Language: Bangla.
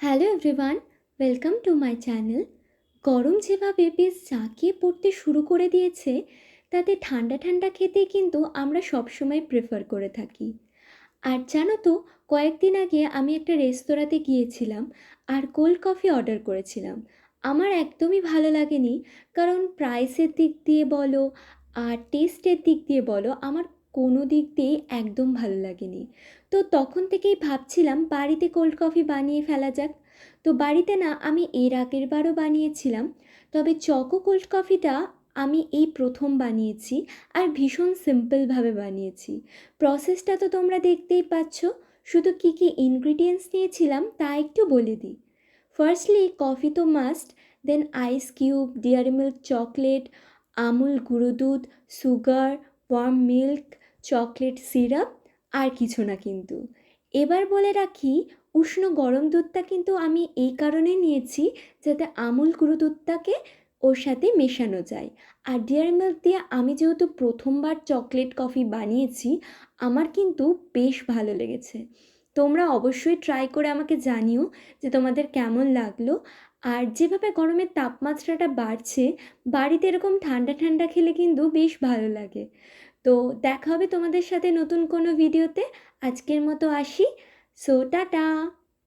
Hello everyone, welcome to my channel. গরম যেভাবে বেশ জাঁকিয়ে পড়তে শুরু করে দিয়েছে, তাতে ঠান্ডা ঠান্ডা খেতেই কিন্তু আমরা সবসময় প্রেফার করে থাকি। আর জানো তো, কয়েকদিন আগে আমি একটা রেস্তোরাঁতে গিয়েছিলাম আর কোল্ড কফি অর্ডার করেছিলাম। আমার একদমই ভালো লাগেনি, কারণ প্রাইসের দিক দিয়ে বলো আর টেস্টের দিক দিয়ে বলো, আমার কোনো দিক দিয়েই একদম ভালো লাগেনি। তো তখন থেকেই ভাবছিলাম বাড়িতে কোল্ড কফি বানিয়ে ফেলা যাক। তো বাড়িতে না, আমি এর আগের বারও বানিয়েছিলাম, তবে চকো কোল্ড কফিটা আমি এই প্রথম বানিয়েছি আর ভীষণ সিম্পলভাবে বানিয়েছি। প্রসেসটা তো তোমরা দেখতেই পাচ্ছ। শুধু কী কী ইনগ্রিডিয়েন্টস নিয়েছিলাম তা একটু বলে দিই। ফার্স্টলি কফি তো must, then ice cube, dairy milk chocolate, Amul গুঁড়ো দুধ, sugar, warm milk, chocolate syrup, আর কিছু না কিন্তু। এবার বলে রাখি, উষ্ণ গরম দুধটা কিন্তু আমি এই কারণে নিয়েছি যাতে আমুল গুঁড়ো দুধটাকে ওর সাথে মেশানো যায়। আর ডেয়ারি মিল্ক দিয়ে আমি যেহেতু প্রথমবার চকলেট কফি বানিয়েছি, আমার কিন্তু বেশ ভালো লেগেছে। তোমরা অবশ্যই ট্রাই করে আমাকে জানিও যে তোমাদের কেমন লাগলো। আর যেভাবে গরমের তাপমাত্রাটা বাড়ছে, বাড়িতে এরকম ঠান্ডা ঠান্ডা খেলে কিন্তু বেশ ভালো লাগে। তো দেখা হবে তোমাদের সাথে নতুন কোনো ভিডিওতে। আজকের মতো আসি। So tata.